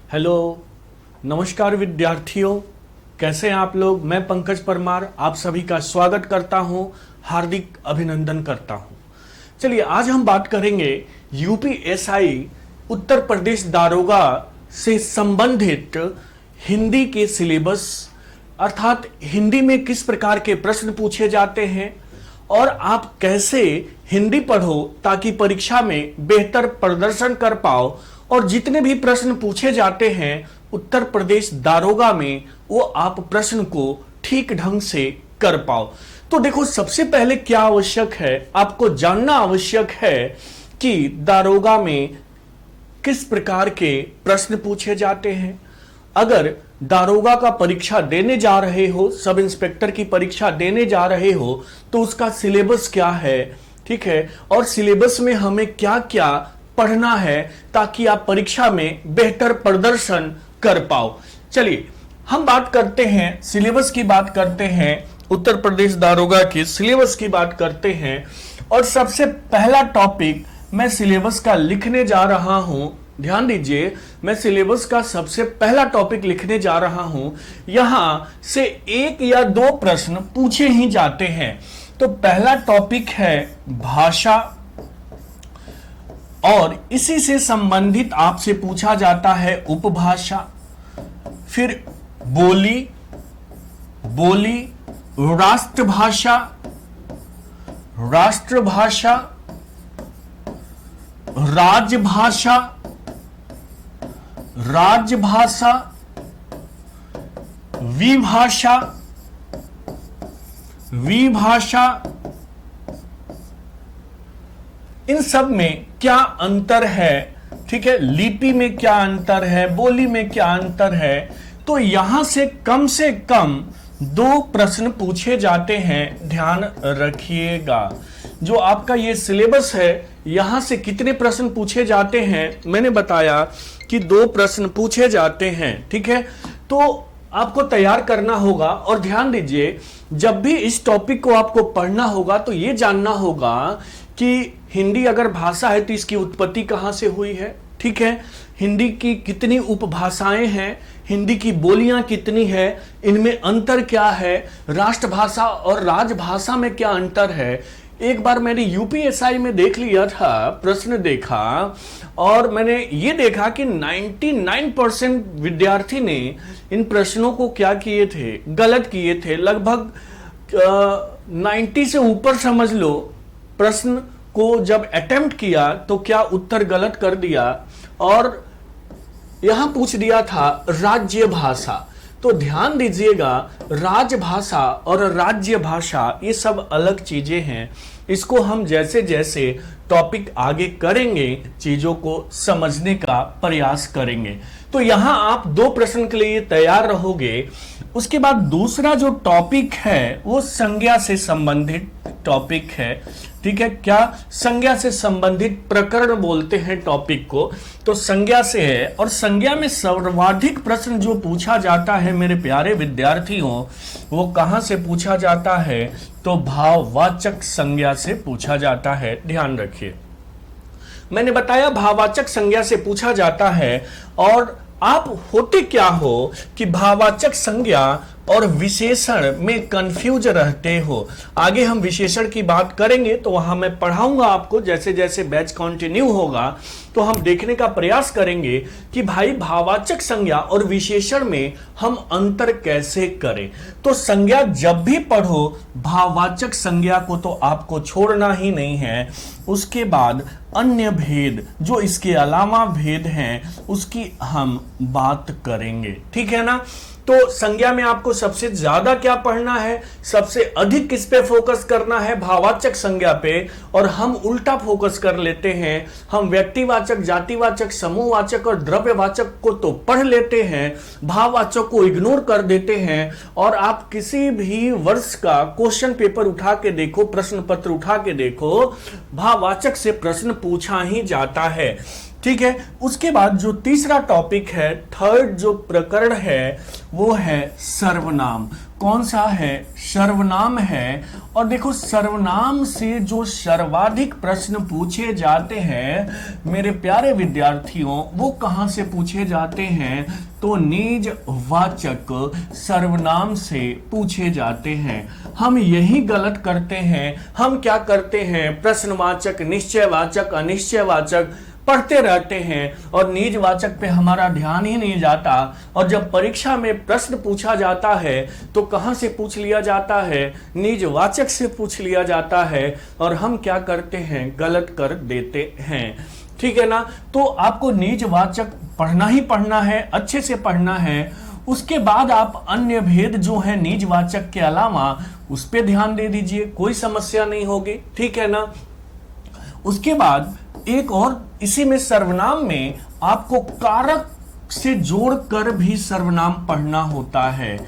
Hello, नमस्कार विद्यार्थियों, कैसे हैं आप लोग। मैं पंकज परमार आप सभी का स्वागत करता हूं, हार्दिक अभिनंदन करता हूं। चलिए आज हम बात करेंगे यूपीएसआई उत्तर प्रदेश दारोगा से संबंधित हिंदी के सिलेबस, अर्थात हिंदी में किस प्रकार के प्रश्न पूछे जाते हैं और आप कैसे हिंदी पढ़ो ताकि परीक्षा में बेहतर प्रदर्शन कर पाओ और जितने भी प्रश्न पूछे जाते हैं उत्तर प्रदेश दारोगा में वो आप प्रश्न को ठीक ढंग से कर पाओ। तो देखो, सबसे पहले क्या आवश्यक है, आपको जानना आवश्यक है कि दारोगा में किस प्रकार के प्रश्न पूछे जाते हैं। अगर दारोगा का परीक्षा देने जा रहे हो, सब इंस्पेक्टर की परीक्षा देने जा रहे हो, तो उसका सिलेबस क्या है, ठीक है, और सिलेबस में हमें क्या क्या पढ़ना है ताकि आप परीक्षा में बेहतर प्रदर्शन कर पाओ। चलिए हम बात करते हैं, सिलेबस की बात करते हैं, उत्तर प्रदेश दारोगा के सिलेबस की बात करते हैं। और सबसे पहला टॉपिक मैं सिलेबस का लिखने जा रहा हूं, ध्यान दीजिए, मैं सिलेबस का सबसे पहला टॉपिक लिखने जा रहा हूं। यहां से एक या दो प्रश्न पूछे ही जाते हैं। तो पहला टॉपिक है भाषा, और इसी से संबंधित आपसे पूछा जाता है उपभाषा, फिर बोली, राष्ट्रभाषा, राजभाषा, राजभाषा, विभाषा, इन सब में क्या अंतर है, ठीक है, लिपि में क्या अंतर है, बोली में क्या अंतर है। तो यहां से कम दो प्रश्न पूछे जाते हैं, ध्यान रखिएगा। जो आपका ये सिलेबस है, यहां से कितने प्रश्न पूछे जाते हैं, मैंने बताया कि दो प्रश्न पूछे जाते हैं, ठीक है। तो आपको तैयार करना होगा। और ध्यान दीजिए, जब भी इस टॉपिक को आपको पढ़ना होगा तो ये जानना होगा कि हिंदी अगर भाषा है तो इसकी उत्पत्ति कहां से हुई है, ठीक है, हिंदी की कितनी उपभाषाएं हैं, हिंदी की बोलियां कितनी है, इनमें अंतर क्या है, राष्ट्रभाषा और राजभाषा में क्या अंतर है। एक बार मैंने यूपीएसआई में देख लिया था, प्रश्न देखा और मैंने ये देखा कि 99% विद्यार्थी ने इन प्रश्नों को क्या किए थे, गलत किए थे। लगभग 90 से ऊपर समझ लो प्रश्न को जब अटेम्प्ट किया तो क्या उत्तर गलत कर दिया। और यहां पूछ दिया था राज्य भाषा। तो ध्यान दीजिएगा, राजभाषा और राज्य भाषा ये सब अलग चीजें हैं। इसको हम जैसे जैसे टॉपिक आगे करेंगे चीजों को समझने का प्रयास करेंगे। तो यहां आप दो प्रश्न के लिए तैयार रहोगे। उसके बाद दूसरा जो टॉपिक है वो संज्ञा से संबंधित टॉपिक है, ठीक है। क्या संज्ञा से संबंधित प्रकरण बोलते हैं टॉपिक को, तो संज्ञा से है। और संज्ञा में सर्वाधिक प्रश्न जो पूछा जाता है मेरे प्यारे विद्यार्थियों, वो कहां से पूछा जाता है, तो भाववाचक संज्ञा से पूछा जाता है। ध्यान रखिए, मैंने बताया भाववाचक संज्ञा से पूछा जाता है। और आप होते क्या हो कि भाववाचक संज्ञा और विशेषण में कंफ्यूज रहते हो। आगे हम विशेषण की बात करेंगे तो वहां मैं पढ़ाऊंगा आपको, जैसे जैसे बैच कंटिन्यू होगा तो हम देखने का प्रयास करेंगे कि भाई भाववाचक संज्ञा और विशेषण में हम अंतर कैसे करें। तो संज्ञा जब भी पढ़ो, भाववाचक संज्ञा को तो आपको छोड़ना ही नहीं है। उसके बाद अन्य भेद जो इसके अलावा भेद हैं उसकी हम बात करेंगे, ठीक है ना। तो संज्ञा में आपको सबसे ज्यादा क्या पढ़ना है, सबसे अधिक किस पे फोकस करना है, भाववाचक संज्ञा पे। और हम उल्टा फोकस कर लेते हैं, हम व्यक्तिवाचक, जातिवाचक, समूहवाचक और द्रव्यवाचक को तो पढ़ लेते हैं, भाववाचक को इग्नोर कर देते हैं। और आप किसी भी वर्ष का क्वेश्चन पेपर उठा के देखो, प्रश्न पत्र उठा के देखो, भाववाचक से प्रश्न पूछा ही जाता है, ठीक है। उसके बाद जो तीसरा टॉपिक है, थर्ड जो प्रकरण है वो है सर्वनाम। कौन सा है? सर्वनाम है। और देखो सर्वनाम से जो सर्वाधिक प्रश्न पूछे जाते हैं मेरे प्यारे विद्यार्थियों, वो कहां से पूछे जाते हैं? तो निजवाचक सर्वनाम से पूछे जाते हैं। हम यही गलत करते हैं। हम क्या करते हैं? प्रश्नवाचक, निश्चयवाचक, अनिश्चयवाचक पढ़ते रहते हैं और निजवाचक पे हमारा ध्यान ही नहीं जाता। और जब परीक्षा में प्रश्न पूछा जाता है तो कहां से पूछ लिया जाता है? निजवाचक से पूछ लिया जाता है और हम क्या करते हैं? गलत कर देते हैं। ठीक है ना? तो आपको निजवाचक पढ़ना ही पढ़ना है, अच्छे से पढ़ना है। उसके बाद आप अन्य भेद जो है निजवाचक के अलावा उस पर ध्यान दे दीजिए, कोई समस्या नहीं होगी। ठीक है ना? उसके बाद एक और इसी में सर्वनाम में आपको कारक से जोड़कर भी सर्वनाम पढ़ना होता है।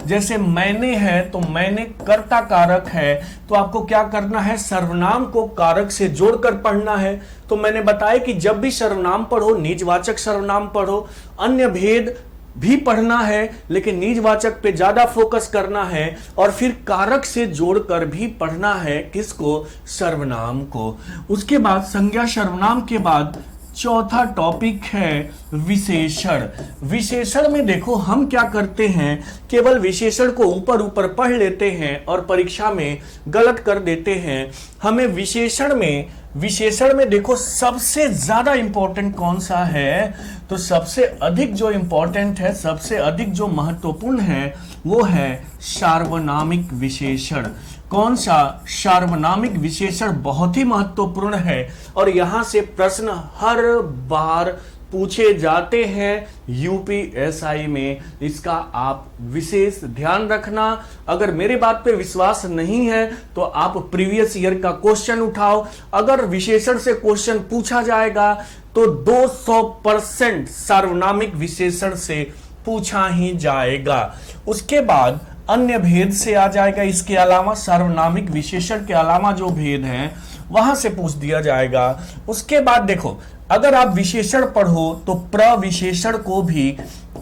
जैसे मैंने है तो मैंने कर्ता कारक है, तो आपको क्या करना है? सर्वनाम को कारक से जोड़कर पढ़ना है। तो मैंने बताया कि जब भी सर्वनाम पढ़ो, निजवाचक सर्वनाम पढ़ो, अन्य भेद भी पढ़ना है लेकिन निजवाचक पे ज्यादा फोकस करना है और फिर कारक से जोड़कर भी पढ़ना है। किसको? सर्वनाम को। उसके बाद संज्ञा सर्वनाम के बाद चौथा टॉपिक है विशेषण। विशेषण में देखो हम क्या करते हैं, केवल विशेषण को ऊपर ऊपर पढ़ लेते हैं और परीक्षा में गलत कर देते हैं। हमें विशेषण में देखो सबसे ज्यादा इंपॉर्टेंट कौन सा है? तो सबसे अधिक जो इंपॉर्टेंट है, सबसे अधिक जो महत्वपूर्ण है वो है सार्वनामिक विशेषण। कौन सा? सार्वनामिक विशेषण बहुत ही महत्वपूर्ण है और यहां से प्रश्न हर बार पूछे जाते हैं यूपीएसआई में। इसका आप विशेष ध्यान रखना। अगर मेरे बात पे विश्वास नहीं है तो आप प्रीवियस ईयर का क्वेश्चन उठाओ। अगर विशेषण से क्वेश्चन पूछा जाएगा तो 200% सार्वनामिक विशेषण से पूछा ही जाएगा। उसके बाद अन्य भेद से आ जाएगा। इसके अलावा सार्वनामिक विशेषण के अलावा जो भेद हैं वहां से पूछ दिया जाएगा। उसके बाद देखो अगर आप विशेषण पढ़ो तो प्रविशेषण को भी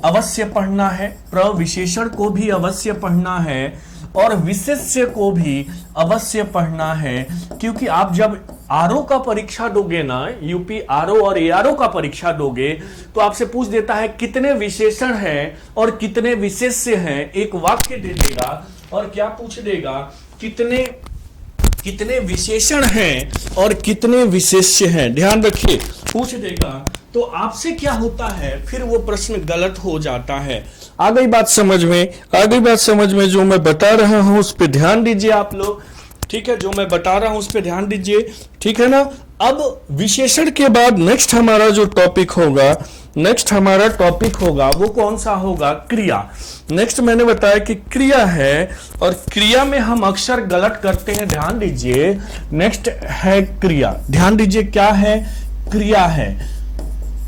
अवश्य पढ़ना है, प्रविशेषण को भी अवश्य पढ़ना है और विशेष्य को भी अवश्य पढ़ना है। क्योंकि आप जब आरओ का परीक्षा दोगे ना, यूपी आरओ और एआरओ का परीक्षा दोगे तो आपसे पूछ देता है कितने विशेषण हैं और कितने विशेष्य हैं। एक वाक्य दे देगा और क्या पूछ देगा? कितने विशेषण हैं और कितने विशेष्य हैं। ध्यान रखिए, पूछ देगा तो आपसे क्या होता है, फिर वो प्रश्न गलत हो जाता है। आ गई बात समझ में? जो मैं बता रहा हूं उस पर ध्यान दीजिए आप लोग। ठीक है, जो मैं बता रहा हूं उस पर ध्यान दीजिए। ठीक है ना? अब विशेषण के बाद नेक्स्ट हमारा जो टॉपिक होगा वो कौन सा होगा? क्रिया। नेक्स्ट मैंने बताया कि क्रिया है और क्रिया में हम अक्सर गलत करते हैं। ध्यान दीजिए, नेक्स्ट है क्रिया। ध्यान दीजिए क्या है? क्रिया है।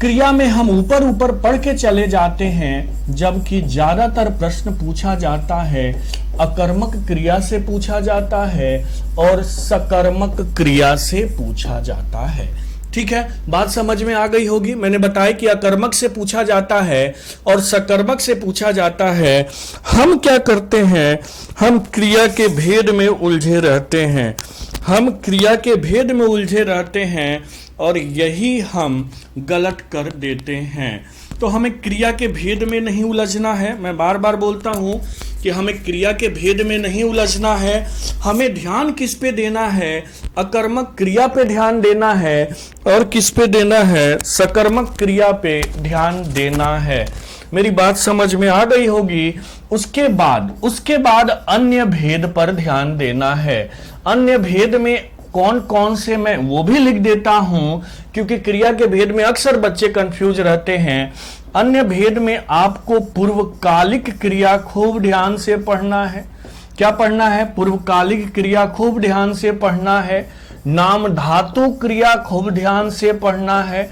क्रिया में हम ऊपर ऊपर पढ़ के चले जाते हैं, जबकि ज्यादातर प्रश्न पूछा जाता है अकर्मक क्रिया से पूछा जाता है और सकर्मक क्रिया से पूछा जाता है। ठीक है, बात समझ में आ गई होगी। मैंने बताया कि अकर्मक से पूछा जाता है और सकर्मक से पूछा जाता है। हम क्या करते हैं? हम क्रिया के भेद में उलझे रहते हैं और यही हम गलत कर देते हैं। तो हमें क्रिया के भेद में नहीं उलझना है। मैं बार बार बोलता हूं कि हमें क्रिया के भेद में नहीं उलझना है। हमें ध्यान किस पे देना है? अकर्मक क्रिया पे ध्यान देना है और किस पे देना है? सकर्मक क्रिया पे ध्यान देना है। मेरी बात समझ में आ गई होगी। उसके बाद अन्य भेद पर ध्यान देना है। अन्य भेद में कौन कौन से, मैं वो भी लिख देता हूं क्योंकि क्रिया के भेद में अक्सर बच्चे कंफ्यूज रहते हैं। अन्य भेद में आपको पूर्वकालिक क्रिया खूब ध्यान से पढ़ना है। क्या पढ़ना है? पूर्वकालिक क्रिया खूब ध्यान से पढ़ना है। नाम धातु क्रिया खूब ध्यान से पढ़ना है।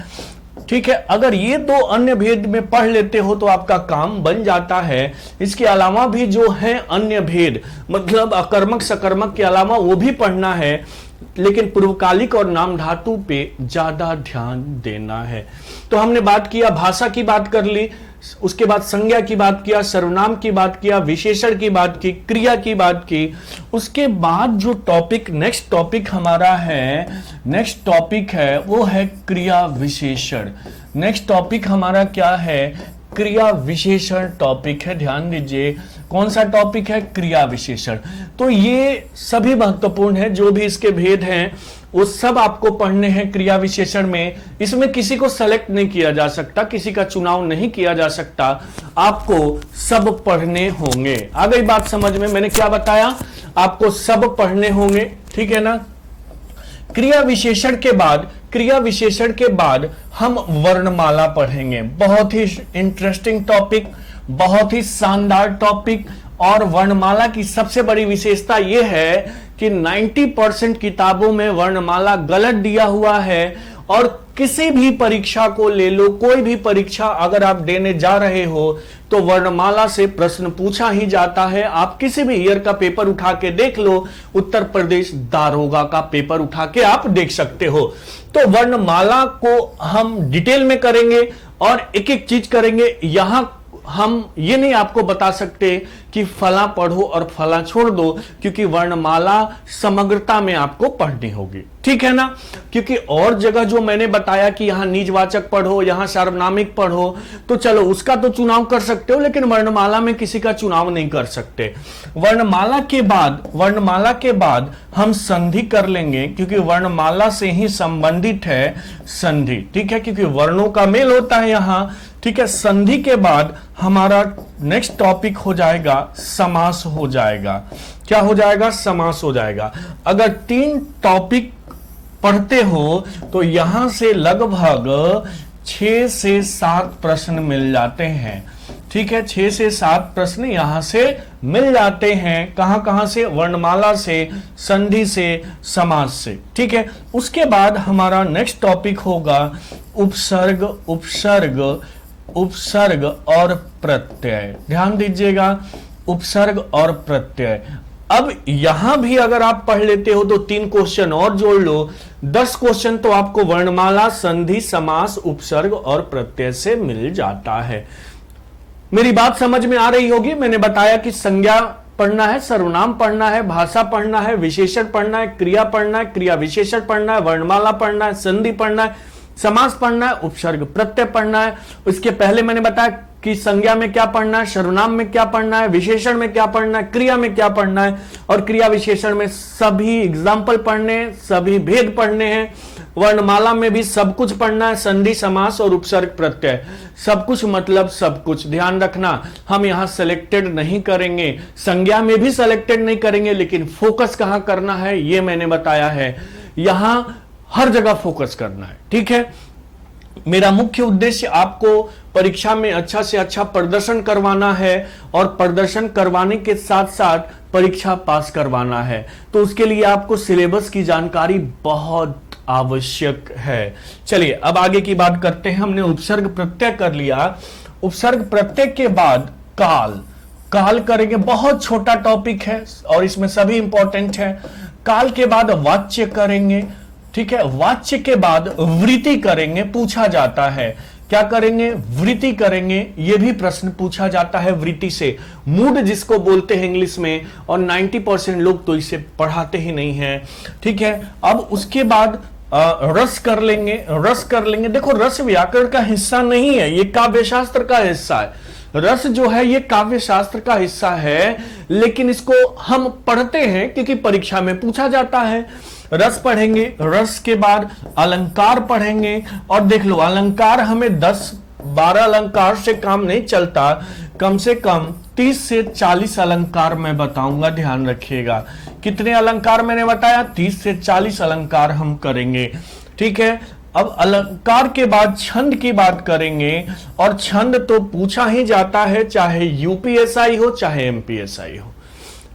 ठीक है, अगर ये दो अन्य भेद में पढ़ लेते हो तो आपका काम बन जाता है। इसके अलावा भी जो है अन्य भेद, मतलब अकर्मक सकर्मक के अलावा वो भी पढ़ना है। लेकिन पूर्वकालिक और नाम धातु पे ज्यादा ध्यान देना है। तो हमने बात किया, भाषा की बात कर ली, उसके बाद संज्ञा की बात किया, सर्वनाम की बात किया, विशेषण की बात की, क्रिया की बात की। उसके बाद जो टॉपिक नेक्स्ट टॉपिक हमारा है, नेक्स्ट टॉपिक है वो है क्रिया विशेषण। नेक्स्ट टॉपिक हमारा क्या है? क्रिया विशेषण टॉपिक है। ध्यान दीजिए, कौन सा टॉपिक है? क्रिया विशेषण। तो ये सभी महत्वपूर्ण है, जो भी इसके भेद हैं वो सब आपको पढ़ने हैं क्रिया विशेषण में। इसमें किसी को सेलेक्ट नहीं किया जा सकता, किसी का चुनाव नहीं किया जा सकता, आपको सब पढ़ने होंगे। आ गई बात समझ में? मैंने क्या बताया? आपको सब पढ़ने होंगे, ठीक है ना। क्रिया विशेषण के बाद हम वर्णमाला पढ़ेंगे। बहुत ही इंटरेस्टिंग टॉपिक, बहुत ही शानदार टॉपिक। और वर्णमाला की सबसे बड़ी विशेषता यह है कि 90% किताबों में वर्णमाला गलत दिया हुआ है। और किसी भी परीक्षा को ले लो, कोई भी परीक्षा अगर आप देने जा रहे हो तो वर्णमाला से प्रश्न पूछा ही जाता है। आप किसी भी ईयर का पेपर उठा के देख लो, उत्तर प्रदेश दारोगा का पेपर उठा के आप देख सकते हो। तो वर्णमाला को हम डिटेल में करेंगे और एक एक चीज करेंगे। यहां हम ये नहीं आपको बता सकते कि फला पढ़ो और फला छोड़ दो, क्योंकि वर्णमाला समग्रता में आपको पढ़नी होगी, ठीक है ना। क्योंकि और जगह जो मैंने बताया कि यहां निजवाचक पढ़ो, यहां सार्वनामिक पढ़ो, तो चलो उसका तो चुनाव कर सकते हो, लेकिन वर्णमाला में किसी का चुनाव नहीं कर सकते। वर्णमाला के बाद हम संधि कर लेंगे, क्योंकि वर्णमाला से ही संबंधित है संधि, ठीक है, क्योंकि वर्णों का मेल होता है यहां, ठीक है। संधि के बाद हमारा नेक्स्ट टॉपिक हो जाएगा समास हो जाएगा। क्या हो जाएगा? समास हो जाएगा। अगर 3 टॉपिक पढ़ते हो तो यहां से लगभग 6 से 7 प्रश्न मिल जाते हैं, ठीक है। 6 से 7 प्रश्न यहां से मिल जाते हैं। कहां से? वर्णमाला से, संधि से, समास से, ठीक है। उसके बाद हमारा नेक्स्ट टॉपिक होगा उपसर्ग और प्रत्यय। ध्यान दीजिएगा, उपसर्ग और प्रत्यय। अब यहां भी अगर आप पढ़ लेते हो तो 3 क्वेश्चन और जोड़ लो, 10 क्वेश्चन तो आपको वर्णमाला, संधि, समास, उपसर्ग और प्रत्यय से मिल जाता है। मेरी बात समझ में आ रही होगी। मैंने बताया कि संज्ञा पढ़ना है, सर्वनाम पढ़ना है, भाषा पढ़ना है, विशेषण पढ़ना है, क्रिया पढ़ना है, क्रिया विशेषण पढ़ना है, वर्णमाला पढ़ना है, संधि पढ़ना है, समास पढ़ना है, उपसर्ग प्रत्यय पढ़ना है। उसके पहले मैंने बताया कि संज्ञा में क्या पढ़ना है, सर्वनाम में क्या पढ़ना है, विशेषण में क्या पढ़ना है, क्रिया में क्या पढ़ना है, और क्रिया विशेषण में सभी एग्जाम्पल पढ़ने हैं, सभी भेद पढ़ने हैं। वर्णमाला में भी सब कुछ पढ़ना है, संधि, समास और उपसर्ग प्रत्यय, सब कुछ मतलब सब कुछ। ध्यान रखना, हम यहां सेलेक्टेड नहीं करेंगे, संज्ञा में भी सेलेक्टेड नहीं करेंगे, लेकिन फोकस कहां करना है ये मैंने बताया है। यहां हर जगह फोकस करना है, ठीक है। मेरा मुख्य उद्देश्य आपको परीक्षा में अच्छा से अच्छा प्रदर्शन करवाना है और प्रदर्शन करवाने के साथ साथ परीक्षा पास करवाना है। तो उसके लिए आपको सिलेबस की जानकारी बहुत आवश्यक है। चलिए अब आगे की बात करते हैं। हमने उपसर्ग प्रत्यय कर लिया। उपसर्ग प्रत्यय के बाद काल करेंगे। बहुत छोटा टॉपिक है और इसमें सभी इंपॉर्टेंट है। काल के बाद वाच्य करेंगे, ठीक है। वाच्य के बाद वृत्ति करेंगे। पूछा जाता है क्या करेंगे? वृत्ति करेंगे। यह भी प्रश्न पूछा जाता है वृत्ति से, मूड जिसको बोलते हैं इंग्लिश में, और 90% लोग तो इसे पढ़ाते ही नहीं है, ठीक है। अब उसके बाद रस कर लेंगे। देखो, रस व्याकरण का हिस्सा नहीं है, ये काव्य शास्त्र का हिस्सा है। रस जो है ये काव्य शास्त्र का हिस्सा है, लेकिन इसको हम पढ़ते हैं क्योंकि परीक्षा में पूछा जाता है। रस पढ़ेंगे। रस के बाद अलंकार पढ़ेंगे। और देख लो, अलंकार हमें 10-12 अलंकार से काम नहीं चलता, कम से कम 30 से 40 अलंकार मैं बताऊंगा, ध्यान रखिएगा। कितने अलंकार मैंने बताया? 30 से 40 अलंकार हम करेंगे, ठीक है। अब अलंकार के बाद छंद की बात करेंगे, और छंद तो पूछा ही जाता है, चाहे यूपीएसआई हो चाहे एमपीएसआई हो,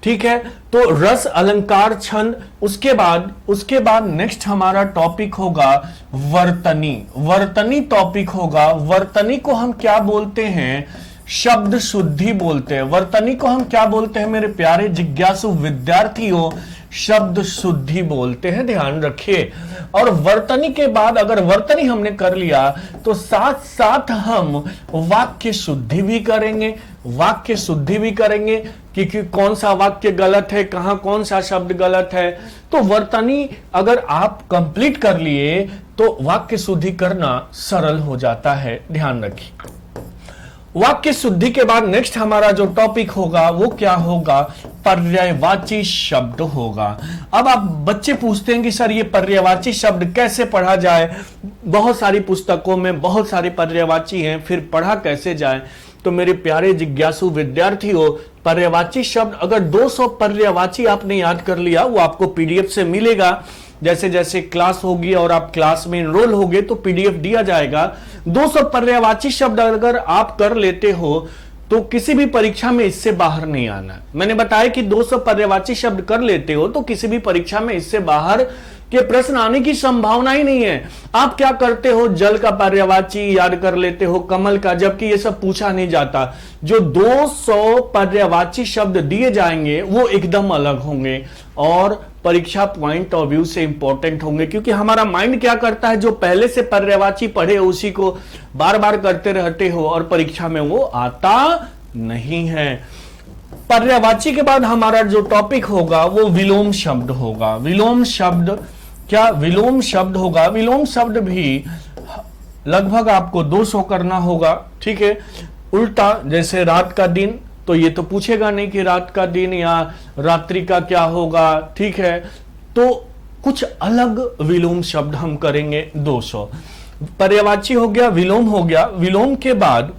ठीक है। तो रस, अलंकार, छंद। उसके बाद नेक्स्ट हमारा टॉपिक होगा वर्तनी टॉपिक होगा। वर्तनी को हम क्या बोलते हैं? शब्द शुद्धि बोलते हैं। वर्तनी को हम क्या बोलते हैं मेरे प्यारे जिज्ञासु विद्यार्थियों? शब्द शुद्धि बोलते हैं, ध्यान रखिए। और वर्तनी के बाद अगर वर्तनी हमने कर लिया तो साथ साथ हम वाक्य शुद्धि भी करेंगे, वाक्य शुद्धि भी करेंगे कि कौन सा वाक्य गलत है, कहां कौन सा शब्द गलत है। तो वर्तनी अगर आप कंप्लीट कर लिए तो वाक्य शुद्धि करना सरल हो जाता है, ध्यान रखिए। वाक्य शुद्धि के बाद नेक्स्ट हमारा जो टॉपिक होगा वो क्या होगा, पर्यायवाची शब्द होगा। अब आप बच्चे पूछते हैं कि सर ये पर्यायवाची शब्द कैसे पढ़ा जाए, बहुत सारी पुस्तकों में बहुत सारे पर्यायवाची हैं, फिर पढ़ा कैसे जाए। तो मेरे प्यारे जिज्ञासु विद्यार्थियों, पर्यायवाची शब्द अगर 200 पर्यायवाची आपने याद कर लिया, वो आपको पीडीएफ से मिलेगा। जैसे जैसे क्लास होगी और आप क्लास में इनरोल होगे तो पीडीएफ दिया जाएगा। 200 पर्यायवाची शब्द अगर आप कर लेते हो तो किसी भी परीक्षा में इससे बाहर नहीं आना। मैंने बताया कि 200 पर्यायवाची शब्द कर लेते हो तो किसी भी परीक्षा में इससे बाहर के प्रश्न आने की संभावना ही नहीं है। आप क्या करते हो, जल का पर्यायवाची याद कर लेते हो, कमल का, जबकि ये सब पूछा नहीं जाता। जो 200 पर्यायवाची शब्द दिए जाएंगे वो एकदम अलग होंगे और परीक्षा पॉइंट ऑफ व्यू से इंपॉर्टेंट होंगे, क्योंकि हमारा माइंड क्या करता है, जो पहले से पर्यायवाची पढ़े उसी को बार बार करते रहते हो और परीक्षा में वो आता नहीं है। पर्यायवाची के बाद हमारा जो टॉपिक होगा वो विलोम शब्द होगा। विलोम शब्द क्या, विलोम शब्द होगा। विलोम शब्द भी लगभग आपको 200 करना होगा, ठीक है। उल्टा, जैसे रात का दिन, तो ये तो पूछेगा नहीं कि रात का दिन या रात्रि का क्या होगा, ठीक है। तो कुछ अलग विलोम शब्द हम करेंगे 200। पर्यायवाची हो गया, विलोम हो गया। विलोम के बाद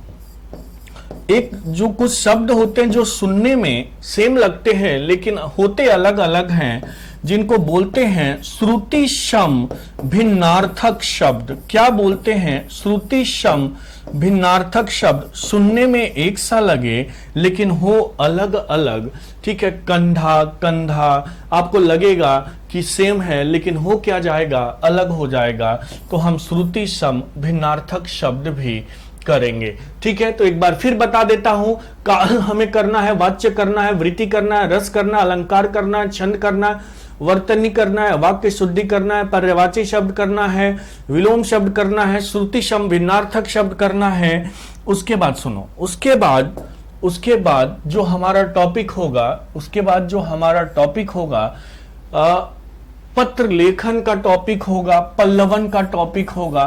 एक जो कुछ शब्द होते हैं जो सुनने में सेम लगते हैं लेकिन होते अलग अलग हैं, जिनको बोलते हैं श्रुति सम भिन्नार्थक शब्द। क्या बोलते हैं, श्रुति सम भिन्नार्थक शब्द। सुनने में एक सा लगे लेकिन हो अलग अलग, ठीक है। कंधा, कंधा आपको लगेगा कि सेम है लेकिन हो क्या जाएगा, अलग हो जाएगा। तो हम श्रुति सम भिन्नार्थक शब्द भी करेंगे, ठीक है। तो एक बार फिर बता देता हूं, हमें करना है वाच्य करना है, वृत्ति करना है, रस करना है, अलंकार करना है, छंद करना है, वर्तनी करना है, वाक्य शुद्धि करना है, पर्यायवाची शब्द करना है, विलोम शब्द करना है, श्रुति सम भिन्नार्थक शब्द करना है। उसके बाद सुनो, उसके बाद जो हमारा टॉपिक होगा, उसके बाद जो हमारा टॉपिक होगा पत्र लेखन का टॉपिक होगा, पल्लवन का टॉपिक होगा।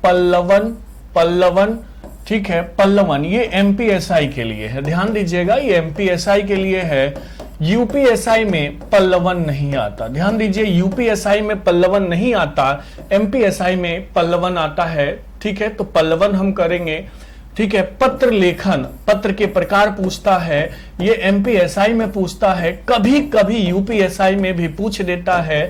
पल्लवन, ठीक है। पल्लवन ये एमपीएसआई के लिए है, ध्यान दीजिएगा, ये एमपीएसआई के लिए है। यूपीएसआई में पल्लवन नहीं आता, ध्यान दीजिए, यूपीएसआई में पल्लवन नहीं आता, एमपीएसआई में पल्लवन आता है, ठीक है। तो पल्लवन हम करेंगे, ठीक है। पत्र लेखन, पत्र के प्रकार पूछता है, ये एमपीएसआई में पूछता है, कभी कभी यूपीएसआई में भी पूछ देता है।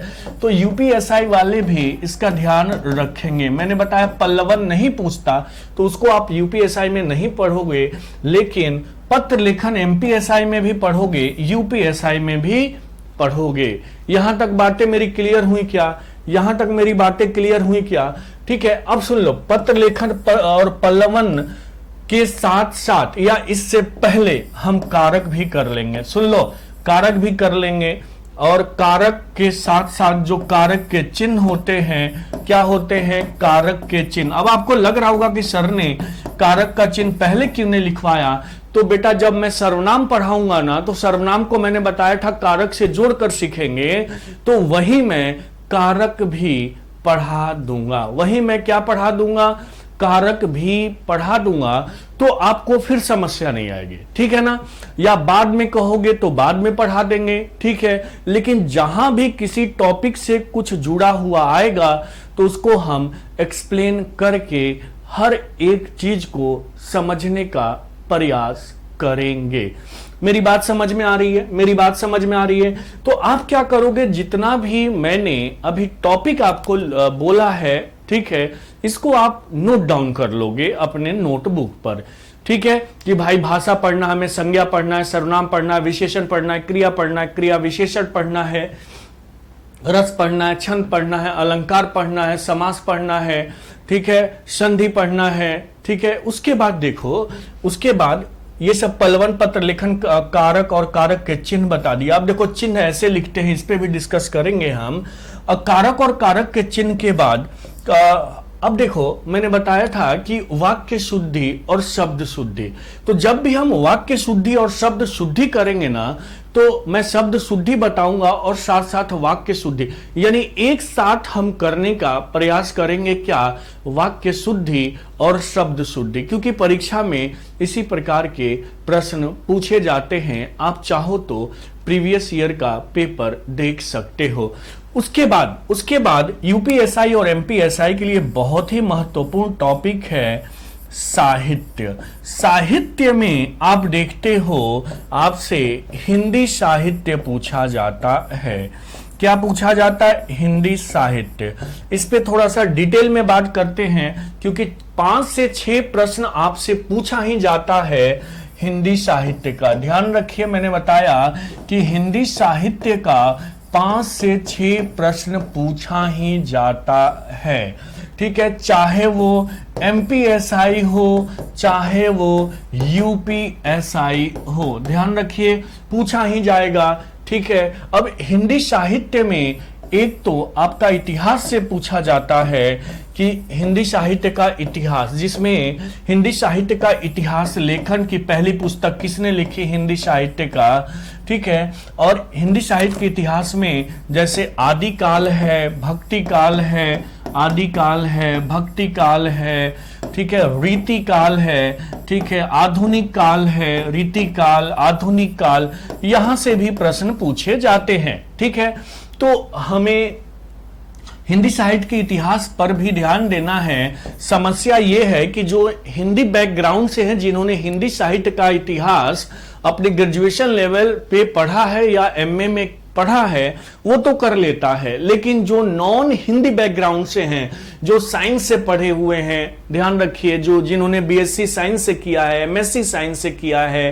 तो यूपीएसआई वाले भी इसका ध्यान रखेंगे। मैंने बताया पल्लवन नहीं पूछता तो उसको आप यूपीएसआई में नहीं पढ़ोगे, लेकिन पत्र लेखन एमपीएसआई में भी पढ़ोगे, यूपीएसआई में भी पढ़ोगे। यहां तक बातें मेरी क्लियर हुई क्या, यहां तक मेरी बातें क्लियर हुई क्या, ठीक है। अब सुन लो, पत्र लेखन और पल्लवन के साथ साथ या इससे पहले हम कारक भी कर लेंगे। सुन लो, कारक भी कर लेंगे, और कारक के साथ साथ जो कारक के चिन्ह होते हैं, क्या होते हैं, कारक के चिन्ह। अब आपको लग रहा होगा कि सर ने कारक का चिन्ह पहले क्यों नहीं लिखवाया। तो बेटा जब मैं सर्वनाम पढ़ाऊंगा ना, तो सर्वनाम को मैंने बताया था कारक से जोड़कर सीखेंगे, तो वही मैं कारक भी पढ़ा दूंगा, वही मैं क्या पढ़ा दूंगा, कारक भी पढ़ा दूंगा। तो आपको फिर समस्या नहीं आएगी, ठीक है ना। या बाद में कहोगे तो बाद में पढ़ा देंगे, ठीक है। लेकिन जहां भी किसी टॉपिक से कुछ जुड़ा हुआ आएगा तो उसको हम एक्सप्लेन करके हर एक चीज को समझने का प्रयास करेंगे। मेरी बात समझ में आ रही है, मेरी बात समझ में आ रही है। तो आप क्या करोगे, जितना भी मैंने अभी टॉपिक आपको बोला है, ठीक है, इसको आप नोट डाउन कर लोगे अपने नोटबुक पर, ठीक है। कि भाई भाषा पढ़ना, हमें संज्ञा पढ़ना है, सर्वनाम पढ़ना है, विशेषण पढ़ना है, क्रिया पढ़ना है, क्रिया विशेषण पढ़ना है, रस पढ़ना है, छंद पढ़ना है, अलंकार पढ़ना है, समास पढ़ना है, ठीक है, संधि पढ़ना है, ठीक है। उसके बाद देखो, उसके बाद ये सब पलवन पत्र लेखन कारक और कारक के चिन्ह बता दिया। अब देखो चिन्ह ऐसे लिखते हैं, इस पे भी डिस्कस करेंगे हम। कारक और कारक के चिन्ह के बाद अब देखो मैंने बताया था कि वाक्य शुद्धि और शब्द शुद्धि, तो जब भी हम वाक्य शुद्धि और शब्द शुद्धि करेंगे ना, तो मैं शब्द शुद्धि बताऊंगा और साथ साथ वाक्य शुद्धि, यानी एक साथ हम करने का प्रयास करेंगे। क्या? वाक्य शुद्धि और शब्द शुद्धि, क्योंकि परीक्षा में इसी प्रकार के प्रश्न पूछे जाते हैं। आप चाहो तो प्रीवियस ईयर का पेपर देख सकते हो। उसके बाद यूपीएसआई और एमपीएसआई के लिए बहुत ही महत्वपूर्ण टॉपिक है साहित्य। साहित्य में आप देखते हो आपसे हिंदी साहित्य पूछा जाता है। क्या पूछा जाता है? हिंदी साहित्य। इस पे थोड़ा सा डिटेल में बात करते हैं, क्योंकि 5 से 6 प्रश्न आपसे पूछा ही जाता है हिंदी साहित्य का। ध्यान रखिए, मैंने बताया कि हिंदी साहित्य का 5 से 6 प्रश्न पूछा ही जाता है। ठीक है, चाहे वो एमपीएसआई हो चाहे वो यूपीएसआई हो, ध्यान रखिए पूछा ही जाएगा। ठीक है, अब हिंदी साहित्य में एक तो आपका इतिहास से पूछा जाता है कि हिंदी साहित्य का इतिहास, जिसमें हिंदी साहित्य का इतिहास लेखन की पहली पुस्तक किसने लिखी? हिंदी साहित्य का। ठीक है, और हिंदी साहित्य के इतिहास में जैसे आदिकाल है, भक्ति काल है, आदिकाल है, भक्ति काल है, ठीक है, रीति काल है, ठीक है, आधुनिक काल है, रीति काल, आधुनिक काल, यहां से भी प्रश्न पूछे जाते हैं। ठीक है, तो हमें हिंदी साहित्य के इतिहास पर भी ध्यान देना है। समस्या यह है कि जो हिंदी बैकग्राउंड से हैं, जिन्होंने हिंदी साहित्य का इतिहास अपने ग्रेजुएशन लेवल पे पढ़ा है या एमए में पढ़ा है, वो तो कर लेता है, लेकिन जो नॉन हिंदी बैकग्राउंड से हैं, जो साइंस से पढ़े हुए हैं, ध्यान रखिए, जो जिन्होंने बीएससी साइंस से किया है, एमएससी साइंस से किया है,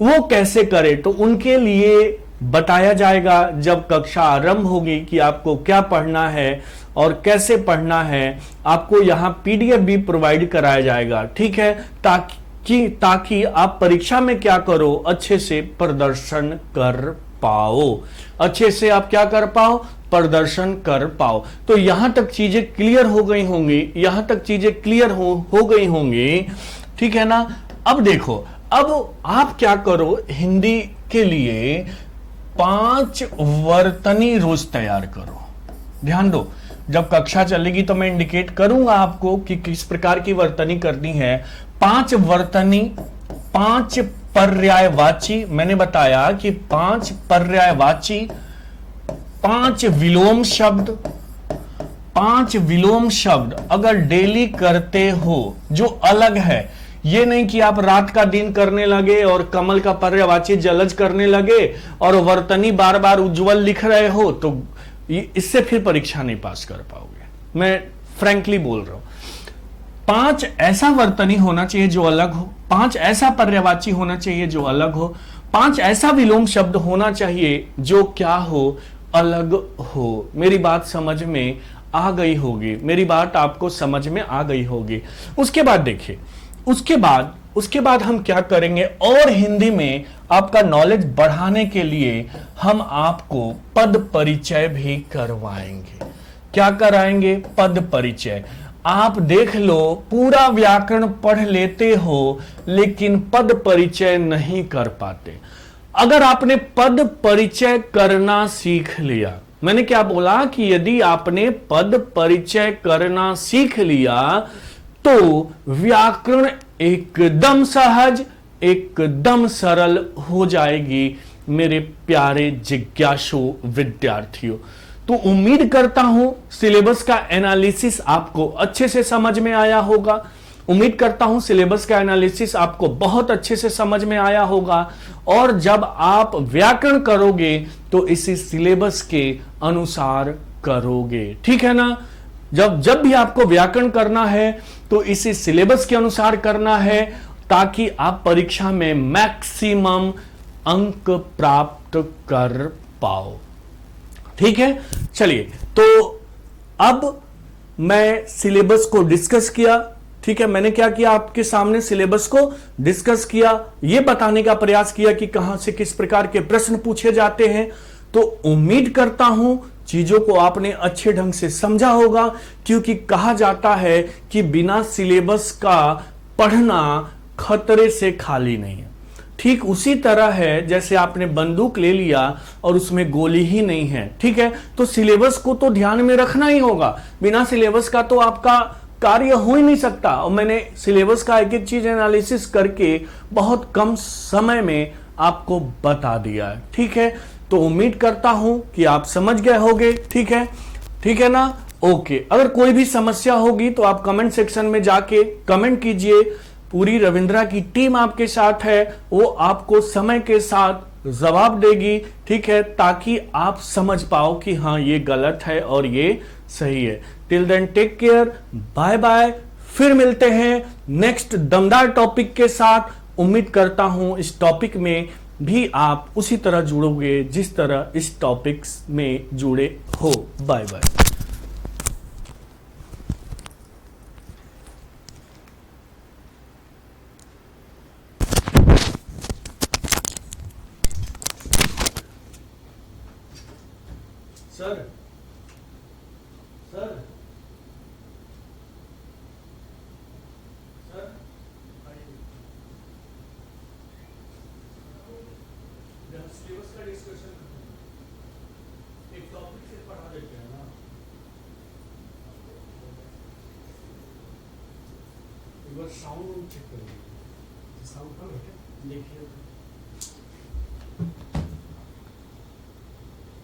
वो कैसे करे? तो उनके लिए बताया जाएगा जब कक्षा आरंभ होगी कि आपको क्या पढ़ना है और कैसे पढ़ना है। आपको यहाँ पीडीएफ भी प्रोवाइड कराया जाएगा। ठीक है, ताकि आप परीक्षा में क्या करो, अच्छे से प्रदर्शन कर पाओ, अच्छे से आप क्या कर पाओ, प्रदर्शन कर पाओ। तो यहां तक चीजें क्लियर हो गई होंगी, यहां तक चीजें क्लियर हो गई होंगी। ठीक है ना? अब देखो, अब आप क्या करो, हिंदी के लिए 5 वर्तनी रोज तैयार करो। ध्यान दो, जब कक्षा चलेगी तो मैं इंडिकेट करूंगा आपको कि किस प्रकार की वर्तनी करनी है। 5 वर्तनी, 5 पर्यायवाची, मैंने बताया कि 5 पर्यायवाची, 5 विलोम शब्द, 5 विलोम शब्द अगर डेली करते हो, जो अलग है, ये नहीं कि आप रात का दिन करने लगे और कमल का पर्यायवाची जलज करने लगे और वर्तनी बार बार उज्जवल लिख रहे हो, तो इससे फिर परीक्षा नहीं पास कर पाओगे। मैं फ्रैंकली बोल रहा हूं। 5 ऐसा वर्तनी होना चाहिए जो अलग हो, 5 ऐसा पर्यायवाची होना चाहिए जो अलग हो, 5 ऐसा विलोम शब्द होना चाहिए जो क्या हो, अलग हो। मेरी बात समझ में आ गई होगी, मेरी बात आपको समझ में आ गई होगी। उसके बाद देखिए, उसके बाद हम क्या करेंगे, और हिंदी में आपका नॉलेज बढ़ाने के लिए हम आपको पद परिचय भी करवाएंगे। क्या कराएंगे? पद परिचय। आप देख लो, पूरा व्याकरण पढ़ लेते हो लेकिन पद परिचय नहीं कर पाते। अगर आपने पद परिचय करना सीख लिया, मैंने क्या बोला कि यदि आपने पद परिचय करना सीख लिया तो व्याकरण एकदम सहज, एकदम सरल हो जाएगी मेरे प्यारे जिज्ञासु विद्यार्थियों। तो उम्मीद करता हूं सिलेबस का एनालिसिस आपको अच्छे से समझ में आया होगा। उम्मीद करता हूं सिलेबस का एनालिसिस आपको बहुत अच्छे से समझ में आया होगा, और जब आप व्याकरण करोगे तो इसी सिलेबस के अनुसार करोगे। ठीक है ना? जब भी आपको व्याकरण करना है तो इसी सिलेबस के अनुसार करना है, ताकि आप परीक्षा में मैक्सिमम अंक प्राप्त कर पाओ। ठीक है, चलिए, तो अब मैं सिलेबस को डिस्कस किया, ठीक है, मैंने क्या किया, आपके सामने सिलेबस को डिस्कस किया, ये बताने का प्रयास किया कि कहां से किस प्रकार के प्रश्न पूछे जाते हैं। तो उम्मीद करता हूं चीजों को आपने अच्छे ढंग से समझा होगा, क्योंकि कहा जाता है कि बिना सिलेबस का पढ़ना खतरे से खाली नहीं है। ठीक उसी तरह है जैसे आपने बंदूक ले लिया और उसमें गोली ही नहीं है, ठीक है, तो सिलेबस को तो ध्यान में रखना ही होगा। बिना सिलेबस का तो आपका कार्य हो ही नहीं सकता। और मैंने सिलेबस का एक एक चीज एनालिसिस करके बहुत कम समय में आपको बता दिया है, ठीक है। तो उम्मीद करता हूं कि आप समझ गए होंगे, ठीक है ना। ओके, अगर कोई भी समस्या होगी तो आप कमेंट सेक्शन में जाके कमेंट कीजिए। पूरी रविंद्रा की टीम आपके साथ है, वो आपको समय के साथ जवाब देगी, ठीक है, ताकि आप समझ पाओ कि हाँ ये गलत है और ये सही है। Till then take care, bye bye. फिर मिलते हैं नेक्स्ट दमदार टॉपिक के साथ। उम्मीद करता हूं इस टॉपिक में भी आप उसी तरह जुड़ोगे जिस तरह इस टॉपिक्स में जुड़े हो। Bye bye. Sir sir sir syllabus का डिस्कशन एक टॉपिक से पढ़ा देते हैं ना, एक बार साउंड चेक करिए, साउंड कम है क्या, देखिए।